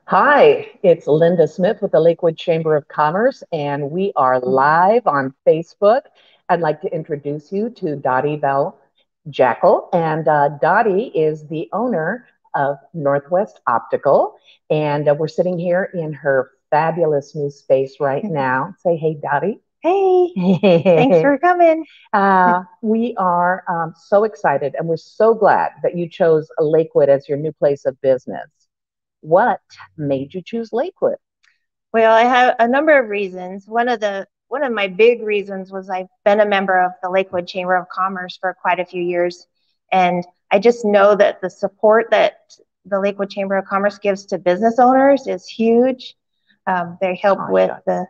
Hi, it's Linda Smith with the Lakewood Chamber of Commerce, and we are live on Facebook. I'd like to introduce you to Dotty Jackl, and Dotty is the owner of Northwest Optical, and we're sitting here in her fabulous new space right now. Say hey, Dotty. Hey, thanks for coming. We are so excited, and we're so glad that you chose Lakewood as your new place of business. What made you choose Lakewood? Well, I have a number of reasons. One of my big reasons was I've been a member of the Lakewood Chamber of Commerce for quite a few years, and I just know that the support that the Lakewood Chamber of Commerce gives to business owners is huge. They help with the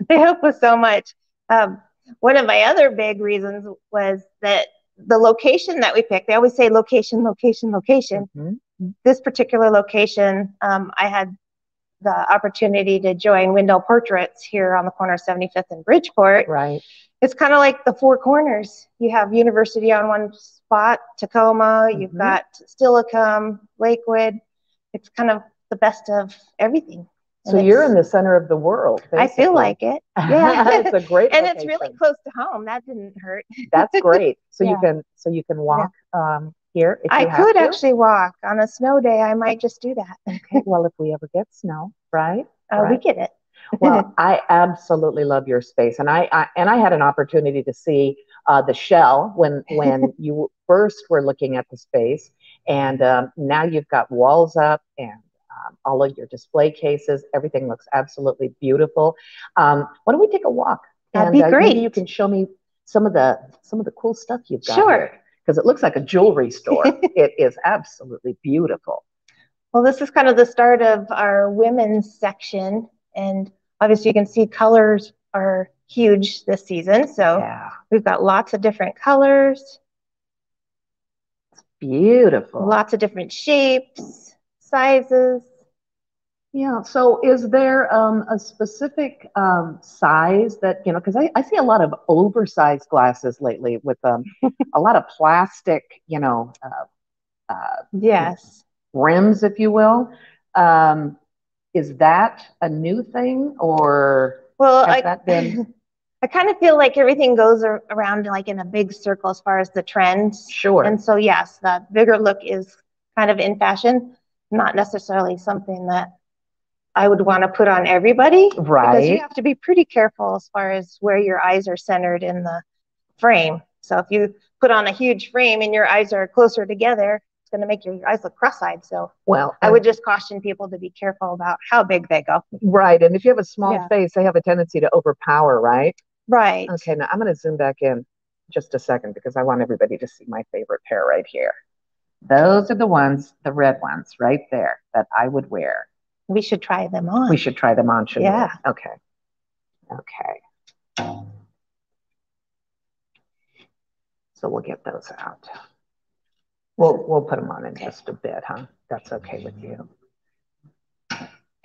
they help with so much. One of my other big reasons was that the location that we picked. They always say location, location, location. This particular location, I had the opportunity to join Wendell Portraits here on the corner of 75th and Bridgeport. Right. It's kind of like the four corners. You have University on one spot, Tacoma, you've got Stillicum, Lakewood. It's kind of the best of everything. So you're in the center of the world, basically. I feel like it. Yeah. It's a great and location. It's really close to home. That didn't hurt. That's great. So you can walk here if you I could actually walk. On a snow day, I might just do that. Okay. Well, if we ever get snow, right? We get it. Well, I absolutely love your space, and I had an opportunity to see the shell when you first were looking at the space, and now you've got walls up and all of your display cases. Everything looks absolutely beautiful. Why don't we take a walk? That'd be great. Maybe you can show me some of the cool stuff you've got. Sure. Because it looks like a jewelry store. It is absolutely beautiful. Well, this is kind of the start of our women's section, and obviously you can see colors are huge this season. So we've got lots of different colors. It's beautiful. Lots of different shapes, sizes. Yeah. So is there a specific size that, because I see a lot of oversized glasses lately with a lot of plastic, yes, rims, if you will. Is that a new thing, or has that been? I kind of feel like everything goes around like in a big circle as far as the trends. Sure. And so, yes, the bigger look is kind of in fashion, not necessarily something that I would want to put on everybody. Right. Because you have to be pretty careful as far as where your eyes are centered in the frame. So if you put on a huge frame and your eyes are closer together, it's going to make your eyes look cross-eyed. So I would just caution people to be careful about how big they go. Right. And if you have a small face, they have a tendency to overpower, right? Right. Okay, now I'm going to zoom back in just a second because I want everybody to see my favorite pair right here. Those are the ones, the red ones right there that I would wear. We should try them on. We should try them on, shouldn't we? Okay. Okay. So we'll get those out. We'll put them on in just a bit, huh? That's okay with you.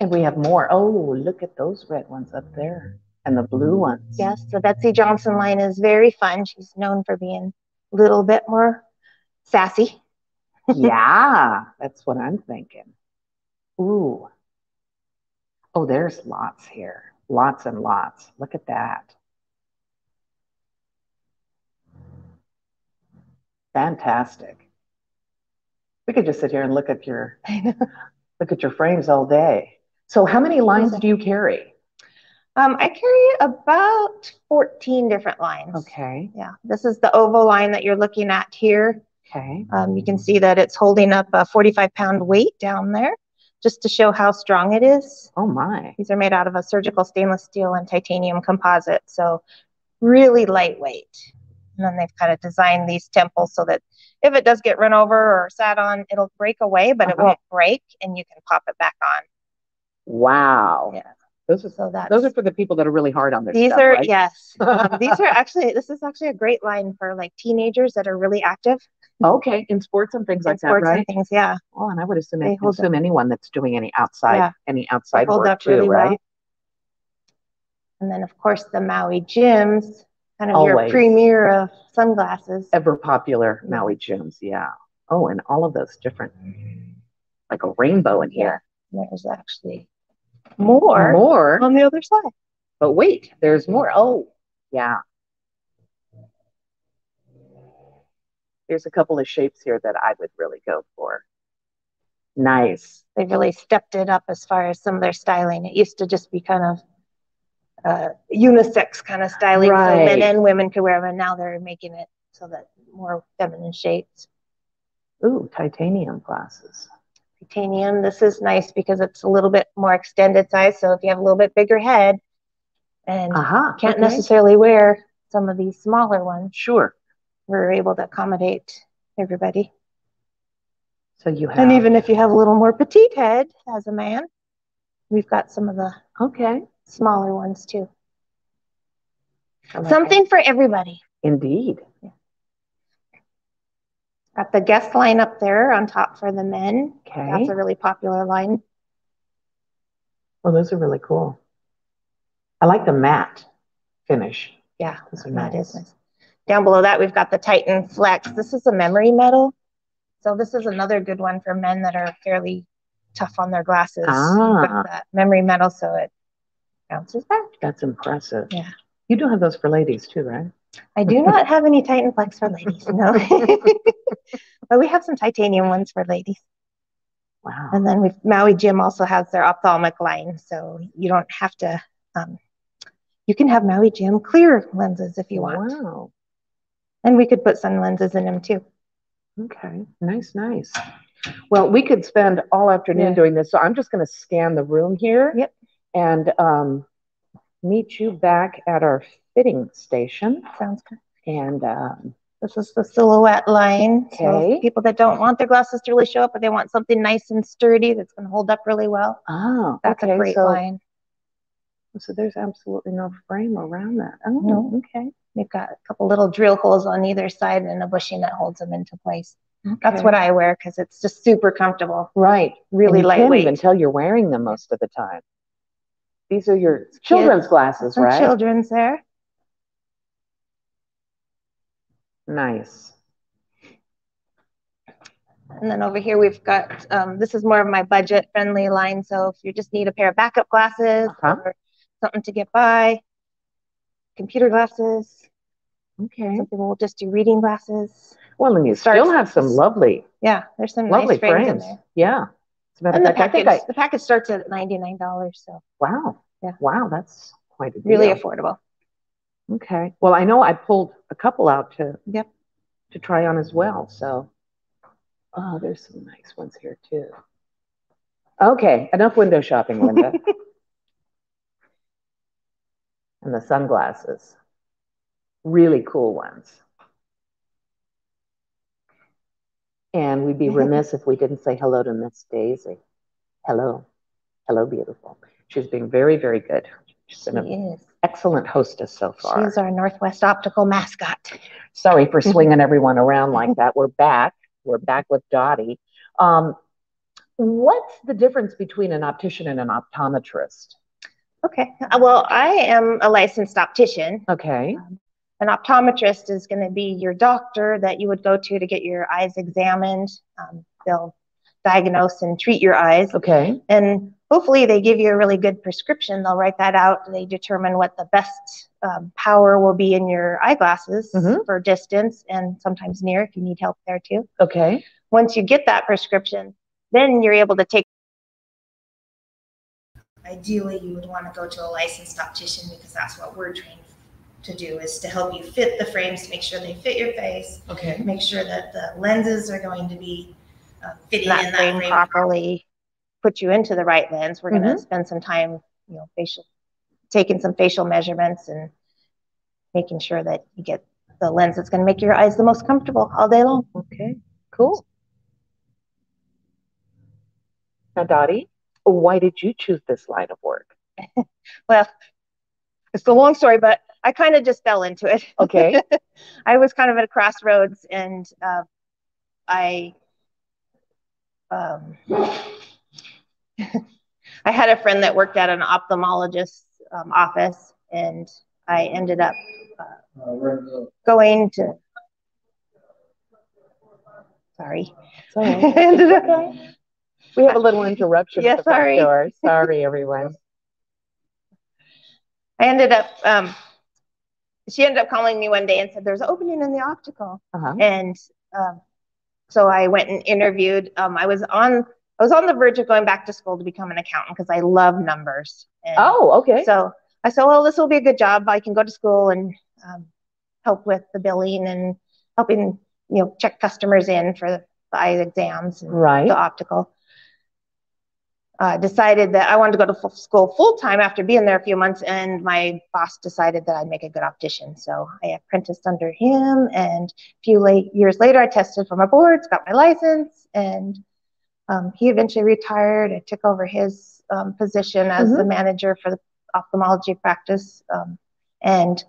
And we have more. Oh, look at those red ones up there. And the blue ones. Yes, the Betsy Johnson line is very fun. She's known for being a little bit more sassy. Yeah, that's what I'm thinking. Ooh. Oh, there's lots here. Lots and lots. Look at that. Fantastic. We could just sit here and look at your frames all day. So how many lines do you carry? I carry about 14 different lines. Okay. Yeah, this is the oval line that you're looking at here. Okay. You can see that it's holding up a 45-pound weight down there, just to show how strong it is. Oh my. These are made out of a surgical stainless steel and titanium composite, so really lightweight. And then they've kind of designed these temples so that if it does get run over or sat on, it'll break away, but it won't break, and you can pop it back on. Wow. Yeah. Those are for the people that are really hard on their stuff, right? Yes. This is actually a great line for like teenagers that are really active. Okay, in sports and things like that, right? Sports and things, yeah. Oh, and I would assume anyone that's doing any outside work too, really right? Well. And then, of course, the Maui Jims, kind of your premier of sunglasses. Ever popular Maui Jims, yeah. Oh, and all of those different, like a rainbow in here. There's actually more on the other side. But wait, there's more. Oh, yeah. There's a couple of shapes here that I would really go for. Nice. They really stepped it up as far as some of their styling. It used to just be kind of unisex kind of styling, right. So men and women could wear them, and now they're making it so that more feminine shapes. Ooh, titanium glasses. Titanium, this is nice because it's a little bit more extended size, so if you have a little bit bigger head and can't necessarily wear some of these smaller ones, sure, we're able to accommodate everybody. So you have, and even if you have a little more petite head as a man, we've got some of the smaller ones too. Like something for everybody. Indeed. Yeah. Got the guest line up there on top for the men. Okay. That's a really popular line. Well, those are really cool. I like the matte finish. Yeah, that is nice. Down below that, we've got the Titan Flex. This is a memory metal. So this is another good one for men that are fairly tough on their glasses. You've got that memory metal, so it bounces back. That's impressive. Yeah. You do have those for ladies too, right? I do not have any Titan Flex for ladies, no. But we have some titanium ones for ladies. Wow. And then Maui Jim also has their ophthalmic line, so you don't have to, you can have Maui Jim clear lenses if you want. Wow. And we could put sun lenses in them too. Okay, nice, nice. Well, we could spend all afternoon doing this, so I'm just going to scan the room here. Yep. And meet you back at our fitting station. Sounds good. And this is the silhouette line. Okay. So people that don't want their glasses to really show up, but they want something nice and sturdy that's going to hold up really well. Oh, that's a great line. So there's absolutely no frame around that. Oh, no. Okay. They've got a couple little drill holes on either side and a bushing that holds them into place. Okay. That's what I wear because it's just super comfortable. Right. Really lightweight. You can't even tell you're wearing them most of the time. These are your children's glasses, right? Children's there. Nice. And then over here we've got, this is more of my budget-friendly line. So if you just need a pair of backup glasses or something to get by, computer glasses. Okay. Some people will just do reading glasses. Well, and you still have some lovely, there's some lovely nice frames frames in there. Yeah. And the package starts at $99. So wow, yeah, wow, that's quite a deal. Really affordable. Okay. Well, I know I pulled a couple out to try on as well. So, oh, there's some nice ones here too. Okay, enough window shopping, Linda. And the sunglasses, really cool ones. And we'd be remiss if we didn't say hello to Miss Daisy. Hello. Hello, beautiful. She's being very, very good. She's an excellent hostess so far. She's our Northwest Optical mascot. Sorry for swinging everyone around like that. We're back. We're back with Dotty. What's the difference between an optician and an optometrist? Okay. Well, I am a licensed optician. Okay. An optometrist is going to be your doctor that you would go to get your eyes examined. They'll diagnose and treat your eyes. Okay. And hopefully they give you a really good prescription. They'll write that out. They determine what the best power will be in your eyeglasses for distance and sometimes near if you need help there too. Okay. Once you get that prescription, then you're able to take. Ideally, you would want to go to a licensed optician because that's what we're trained to do, is to help you fit the frames, to make sure they fit your face. Okay. Make sure that the lenses are going to be fitting in that frame properly. Put you into the right lens. We're going to spend some time, taking some facial measurements and making sure that you get the lens that's going to make your eyes the most comfortable all day long. Okay, cool. Now, Dotty, why did you choose this line of work? Well, it's a long story, but I kind of just fell into it. Okay. I was kind of at a crossroads, and I had a friend that worked at an ophthalmologist's office, and I ended up going to. Sorry. Sorry. ended up We have a little interruption Yeah, at the front sorry. door. Sorry, everyone. I ended up, she ended up calling me one day and said, there's an opening in the optical. And so I went and interviewed. I was on the verge of going back to school to become an accountant because I love numbers. And okay. So I said, well, this will be a good job. I can go to school and help with the billing and helping, check customers in for the eye exams and the optical. Decided that I wanted to go to school full-time after being there a few months, and my boss decided that I'd make a good optician. So I apprenticed under him, and a few years later, I tested for my boards, got my license, and he eventually retired. I took over his position as the manager for the ophthalmology practice, and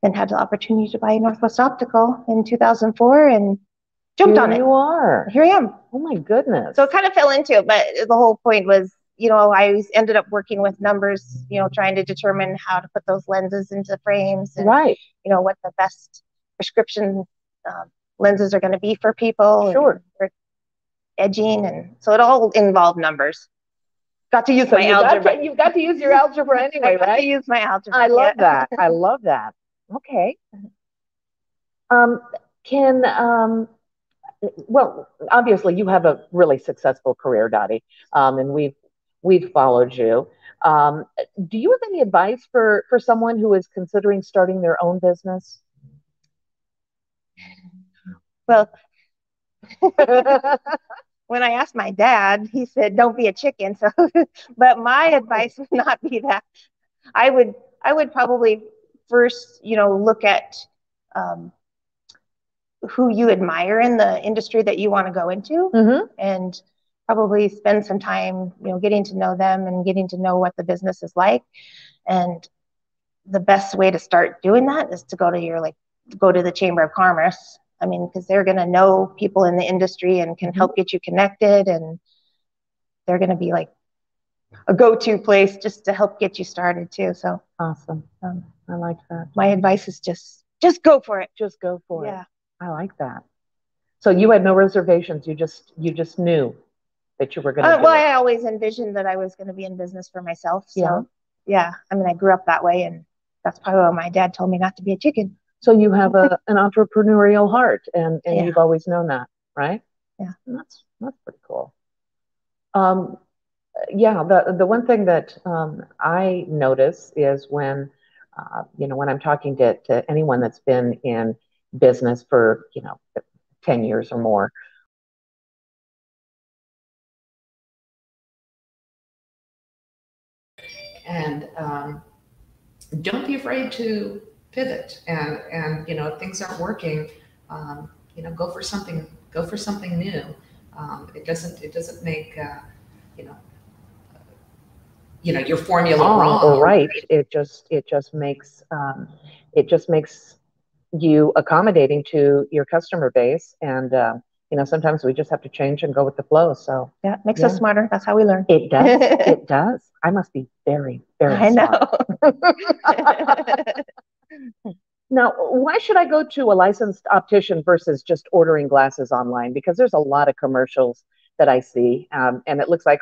then had the opportunity to buy Northwest Optical in 2004 and jumped on it. You are. Here I am. Oh my goodness. So it kind of fell into it, but the whole point was, I ended up working with numbers, trying to determine how to put those lenses into frames and, what the best prescription lenses are going to be for people. Sure. For edging. And so it all involved numbers. Got to use my algebra. You've got to use your algebra anyway, right? I use my algebra. I love that. I love that. Okay. Well, obviously you have a really successful career, Dotty, and we've followed you. Do you have any advice for someone who is considering starting their own business? Well, when I asked my dad, he said, "Don't be a chicken." So, but my advice would not be that. I would probably first, look at who you admire in the industry that you want to go into, and probably spend some time, getting to know them and getting to know what the business is like. And the best way to start doing that is to go to the Chamber of Commerce. I mean, because they're going to know people in the industry and can help get you connected, and they're going to be like a go-to place just to help get you started too. So awesome. I like that. My advice is just go for it. Just go for it. Yeah. I like that. So you had no reservations. You just knew that you were going to do well, it. I always envisioned that I was going to be in business for myself. So yeah. I mean, I grew up that way, and that's probably why my dad told me not to be a chicken. So you have an entrepreneurial heart, and you've always known that, right? Yeah. And that's pretty cool. The one thing that I notice is when I'm talking to anyone that's been in business for 10 years or more, and don't be afraid to pivot, and if things aren't working, go for something new. It doesn't make your formula wrong or right. It just makes you accommodating to your customer base, and sometimes we just have to change and go with the flow. So yeah, it makes us smarter. That's how we learn. It does. It does. I must be very, very smart. Now, why should I go to a licensed optician versus just ordering glasses online? Because there's a lot of commercials that I see, and it looks like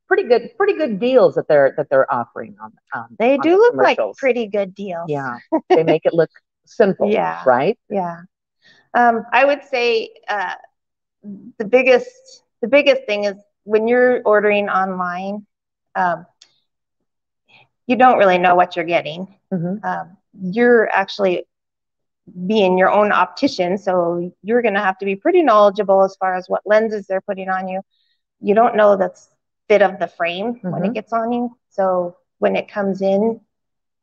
pretty good deals that they're offering on. They do look like pretty good deals. Yeah, they make it look simple. Yeah. Right. Yeah. I would say the biggest thing is when you're ordering online, you don't really know what you're getting. You're actually being your own optician, so you're going to have to be pretty knowledgeable as far as what lenses they're putting on you. You don't know the fit of the frame when it gets on you. So when it comes in,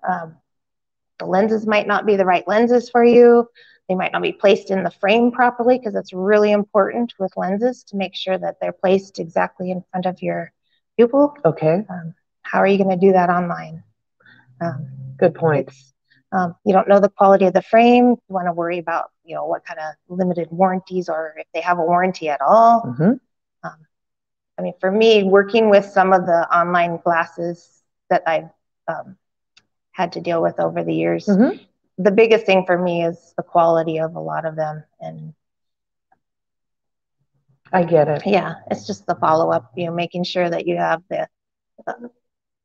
the lenses might not be the right lenses for you. They might not be placed in the frame properly, because it's really important with lenses to make sure that they're placed exactly in front of your pupil. Okay. How are you going to do that online? Good point. You don't know the quality of the frame. You want to worry about, what kind of limited warranties, or if they have a warranty at all. I mean, for me, working with some of the online glasses that I've had to deal with over the years, the biggest thing for me is the quality of a lot of them. And I get it. Yeah, it's just the follow-up, making sure that you have the uh,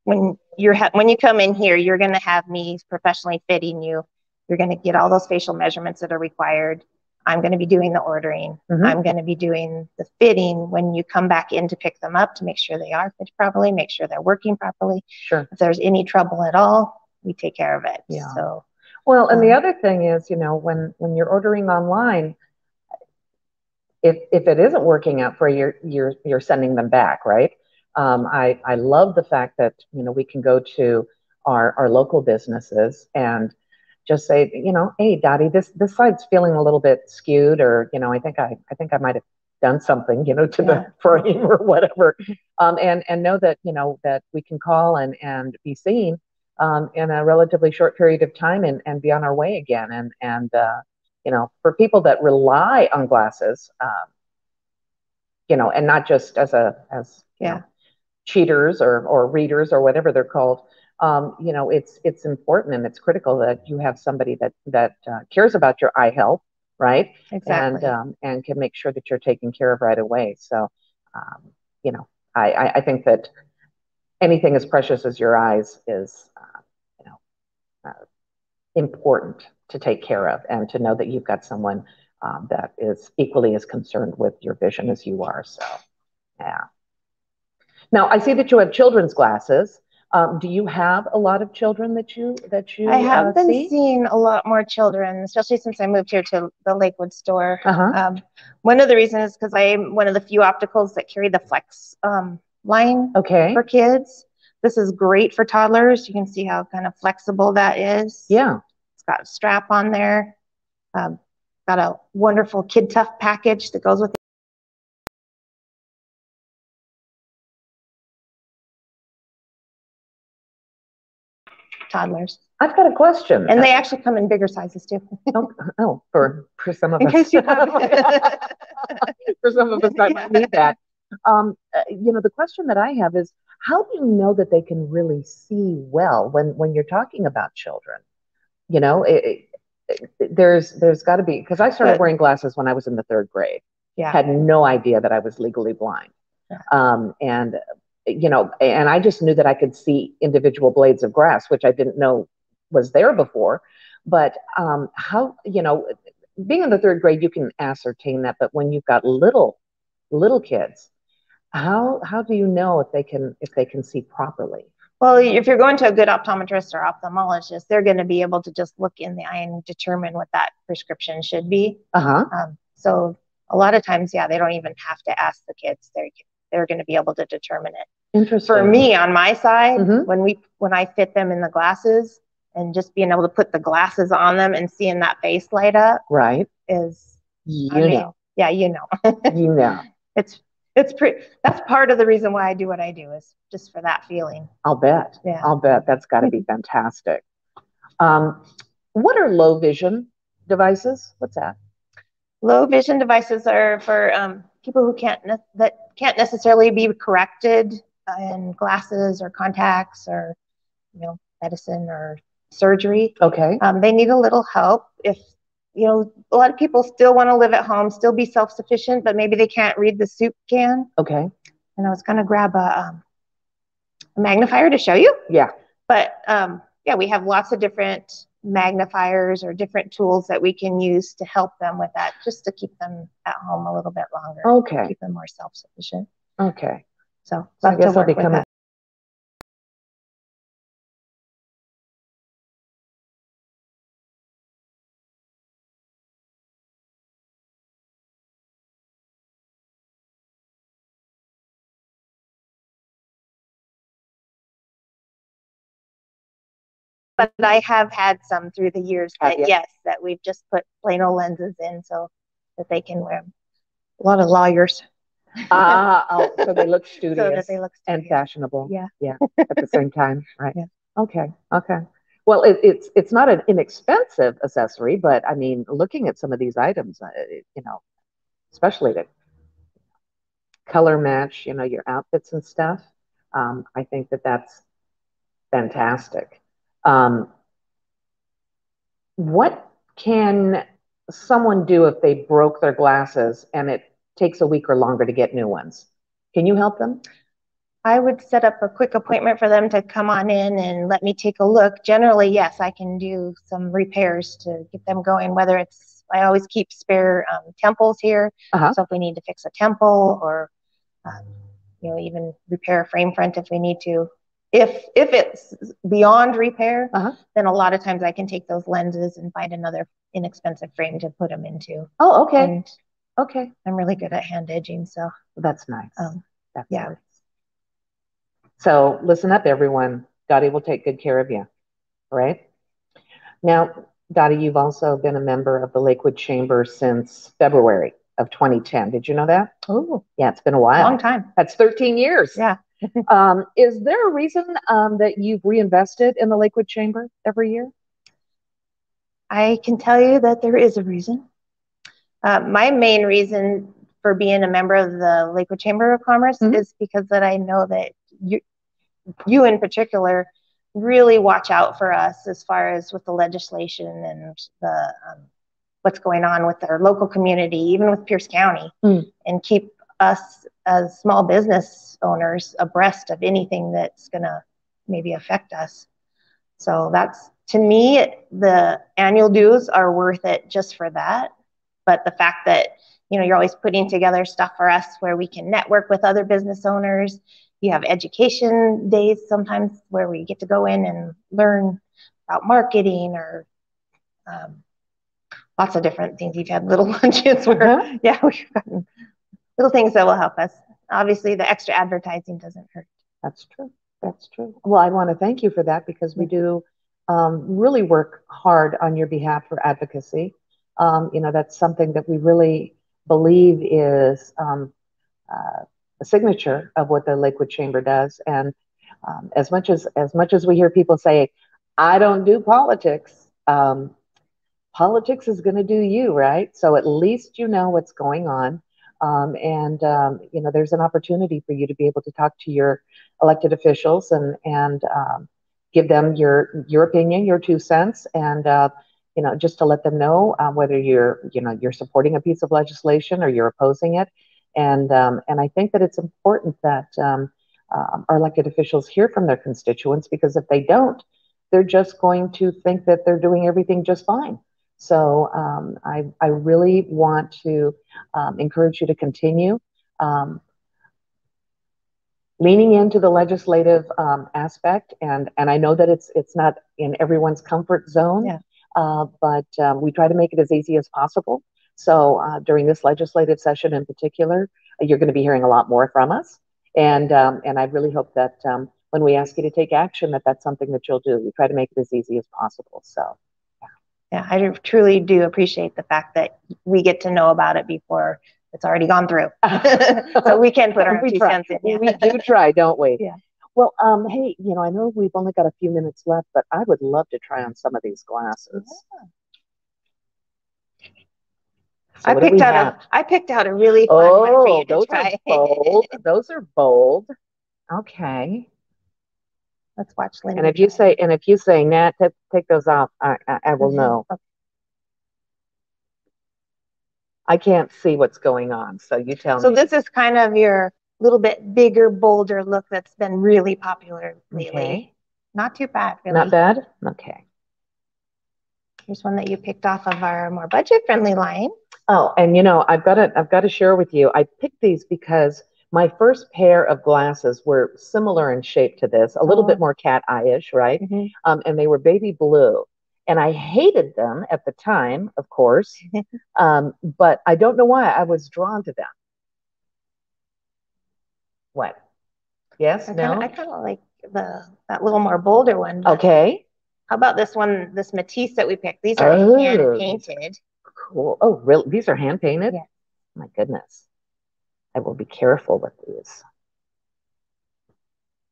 when you come in here, you're going to have me professionally fitting you. You're going to get all those facial measurements that are required. I'm going to be doing the ordering. I'm going to be doing the fitting when you come back in to pick them up to make sure they are fit properly, make sure they're working properly. Sure. If there's any trouble at all, we take care of it. Yeah. So, well, and the other thing is, when you're ordering online, if it isn't working out for you, you're sending them back, right? I love the fact that we can go to our local businesses and just say, hey, Dottie, this side's feeling a little bit skewed, or I think I might have done something, to the frame or whatever, and know that that we can call and be seen in a relatively short period of time and be on our way again, and for people that rely on glasses, and not just as cheaters or readers or whatever they're called. It's important and it's critical that you have somebody that cares about your eye health, right? Exactly. And can make sure that you're taken care of right away. So, I think that anything as precious as your eyes is, important to take care of, and to know that you've got someone that is equally as concerned with your vision as you are. So, yeah. Now, I see that you have children's glasses. Do you have a lot of children that you I have been see? seeing a lot more children, especially since I moved here to the Lakewood store. Uh-huh. One of the reasons is because I'm one of the few opticals that carry the Flex line for kids. This is great for toddlers. You can see how kind of flexible that is. Yeah. It's got a strap on there. Got a wonderful Kid Tough package that goes with it. Toddlers. I've got a question. And they actually come in bigger sizes too. For some of in us. Case you have For some of us that might need that. The question that I have is, how do you know that they can really see well when you're talking about children? There's got to be, because I started wearing glasses when I was in the third grade. Yeah. Had no idea that I was legally blind. Yeah. And I just knew that I could see individual blades of grass, which I didn't know was there before. But how, being in the third grade, you can ascertain that. But when you've got little kids, how do you know if they can see properly? Well, if you're going to a good optometrist or ophthalmologist, they're going to be able to just look in the eye and determine what that prescription should be. So a lot of times, yeah, they don't even have to ask the kids. They're going to be able to determine it. Interesting. For me, on my side, when I fit them in the glasses, and just being able to put the glasses on them and seeing that face light up, right, is Yeah, it's pretty. That's part of the reason why I do what I do, is just for that feeling. I'll bet. Yeah. I'll bet that's got to be fantastic. What are low vision devices? What's that? Low vision devices are for people who can't necessarily be corrected in glasses or contacts or medicine or surgery. Okay. They need a little help. If a lot of people still want to live at home, still be self-sufficient, but maybe they can't read the soup can. Okay. And I was going to grab a magnifier to show you. Yeah. But yeah, we have lots of different magnifiers or different tools that we can use to help them with that, just to keep them at home a little bit longer. Okay. Keep them more self-sufficient. Okay. So I guess I'll be coming. But I have had some through the years that we've just put plain old lenses in so that they can wear them. A lot of lawyers. So they look studious, so that they look studious and fashionable. Yeah. Yeah. At the same time, right? Yeah. Okay. Well, it's not an inexpensive accessory, but I mean, looking at some of these items, especially to color match, your outfits and stuff. I think that's fantastic. What can someone do if they broke their glasses and it takes a week or longer to get new ones. Can you help them? I would set up a quick appointment for them to come on in and let me take a look. Generally, yes, I can do some repairs to get them going, whether it's, I always keep spare temples here. So if we need to fix a temple or, even repair a frame front if we need to. If it's beyond repair, then a lot of times I can take those lenses and find another inexpensive frame to put them into. Oh, okay. And okay. I'm really good at hand edging, so. That's nice. That's yeah. nice. So listen up, everyone. Dotty will take good care of you, right? Now, Dotty, you've also been a member of the Lakewood Chamber since February of 2010. Did you know that? Oh, yeah, it's been a while. Long time. That's 13 years. Yeah. Is there a reason that you've reinvested in the Lakewood Chamber every year? I can tell you that there is a reason. My main reason for being a member of the Lakewood Chamber of Commerce is because that I know that you in particular really watch out for us as far as with the legislation and the what's going on with our local community, even with Pierce County, and keep us as small business owners abreast of anything that's going to maybe affect us. So that's, to me, the annual dues are worth it just for that. But the fact that, you're always putting together stuff for us where we can network with other business owners. You have education days sometimes where we get to go in and learn about marketing or lots of different things. You've had little lunches where, we've gotten little things that will help us. Obviously, the extra advertising doesn't hurt. That's true. That's true. Well, I want to thank you for that because we do really work hard on your behalf for advocacy. That's something that we really believe is a signature of what the Lakewood Chamber does. And as much as we hear people say, I don't do politics, politics is going to do you, right? So at least you know what's going on. There's an opportunity for you to be able to talk to your elected officials and give them your opinion, your 2 cents, and just to let them know whether you're supporting a piece of legislation or you're opposing it. And I think that it's important that our elected officials hear from their constituents, because if they don't, they're just going to think that they're doing everything just fine. So I really want to encourage you to continue leaning into the legislative aspect, and I know that it's not in everyone's comfort zone, but we try to make it as easy as possible. So during this legislative session in particular, you're going to be hearing a lot more from us, and I really hope that when we ask you to take action, that's something that you'll do. We try to make it as easy as possible. So. Yeah, I truly do appreciate the fact that we get to know about it before it's already gone through. So we can put our 2 cents in. Yeah. We do try, don't we? Yeah. Well, hey, I know we've only got a few minutes left, but I would love to try on some of these glasses. Yeah. So I picked out a really fun one for you to try. Those are bold. Those are bold. Okay. Let's watch Linda. And if you say, Nat, take those off, I will know. Okay. I can't see what's going on, so you tell me. So this is kind of your little bit bigger, bolder look that's been really popular lately. Okay. Not too bad, really. Not bad? Okay. Here's one that you picked off of our more budget-friendly line. Oh, and I've got to share with you. I picked these because my first pair of glasses were similar in shape to this, a little bit more cat eye-ish, right? And they were baby blue. And I hated them at the time, of course, but I don't know why I was drawn to them. What? Yes? No? I kind of like that little more bolder one. Okay. How about this one, this Matisse that we picked? These are hand painted. Cool. Oh, really? These are hand painted? Yeah. My goodness. I will be careful with these.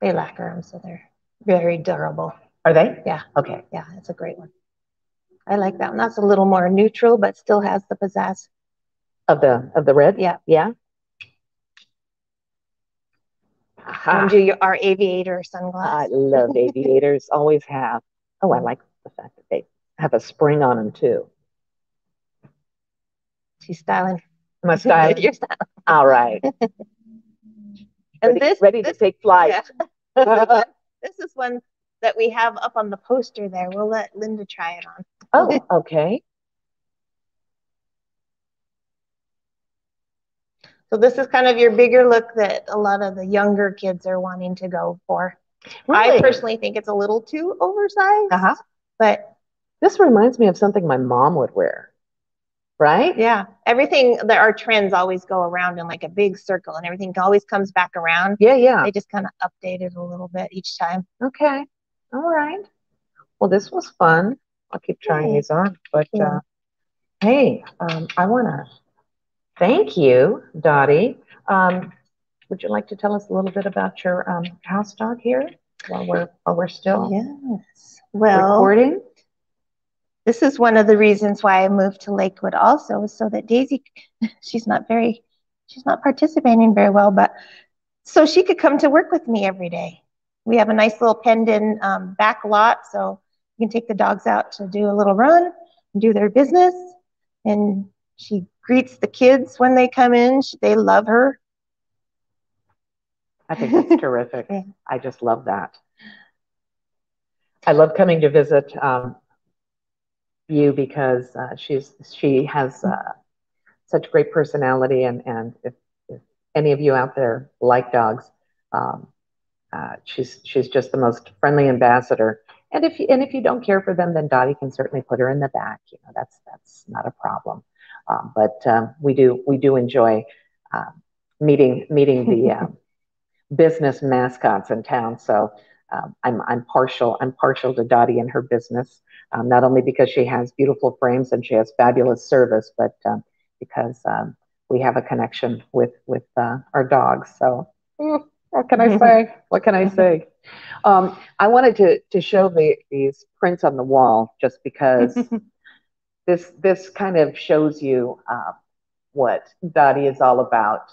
They lacquer them, so they're very durable. Are they? Yeah. Okay. Yeah, it's a great one. I like that one. That's a little more neutral, but still has the pizzazz. Of the red? Yeah. Yeah. And do our aviator sunglasses. I love aviators. Always have. Oh, I like the fact that they have a spring on them too. She's styling. Must I? Yourself. All right. And ready to take flight. Yeah. This is one that we have up on the poster there. We'll let Linda try it on. Oh, okay. So this is kind of your bigger look that a lot of the younger kids are wanting to go for. Really? I personally think it's a little too oversized, but this reminds me of something my mom would wear. Right? Yeah. Everything that our trends always go around in like a big circle and everything always comes back around. Yeah, yeah. They just kind of update it a little bit each time. Okay. All right. Well, this was fun. I'll keep trying these on. But hey, I want to thank you, Dotty. Would you like to tell us a little bit about your house dog here while we're still recording? This is one of the reasons why I moved to Lakewood also, so that Daisy, she's not participating very well, but so she could come to work with me every day. We have a nice little penned-in back lot, so you can take the dogs out to do a little run and do their business. And she greets the kids when they come in. They love her. I think that's terrific. I just love that. I love coming to visit you because she has such great personality, and if any of you out there like dogs, she's just the most friendly ambassador. And if you don't care for them, then Dottie can certainly put her in the back. You know, that's not a problem. But we do enjoy meeting the business mascots in town. So I'm partial to Dottie and her business, not only because she has beautiful frames and she has fabulous service, but because we have a connection with our dogs. So what can I say? What can I say? I wanted to show these prints on the wall just because this kind of shows you what Dottie is all about.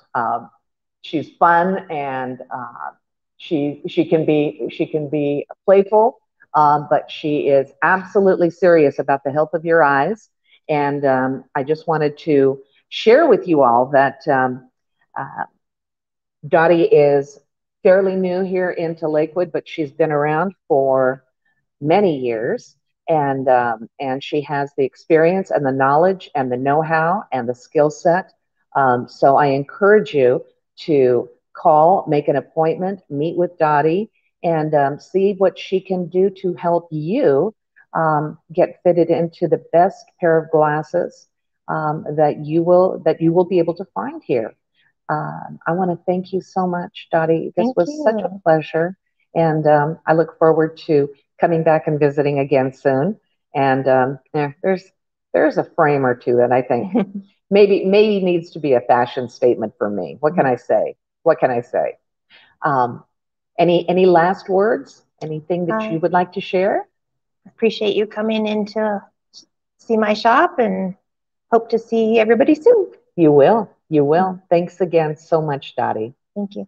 She's fun, and she can be playful, but she is absolutely serious about the health of your eyes. And I just wanted to share with you all that Dottie is fairly new here into Lakewood, but she's been around for many years, and she has the experience and the knowledge and the know-how and the skill set. So I encourage you to call, make an appointment, meet with Dottie, and see what she can do to help you get fitted into the best pair of glasses that you will be able to find here. I want to thank you so much, Dottie. This was such a pleasure, and I look forward to coming back and visiting again soon. And there's a frame or two that I think maybe needs to be a fashion statement for me. What can I say? What can I say? Any last words? Anything that you would like to share? Appreciate you coming in to see my shop, and hope to see everybody soon. You will. You will. Thanks again so much, Dottie. Thank you.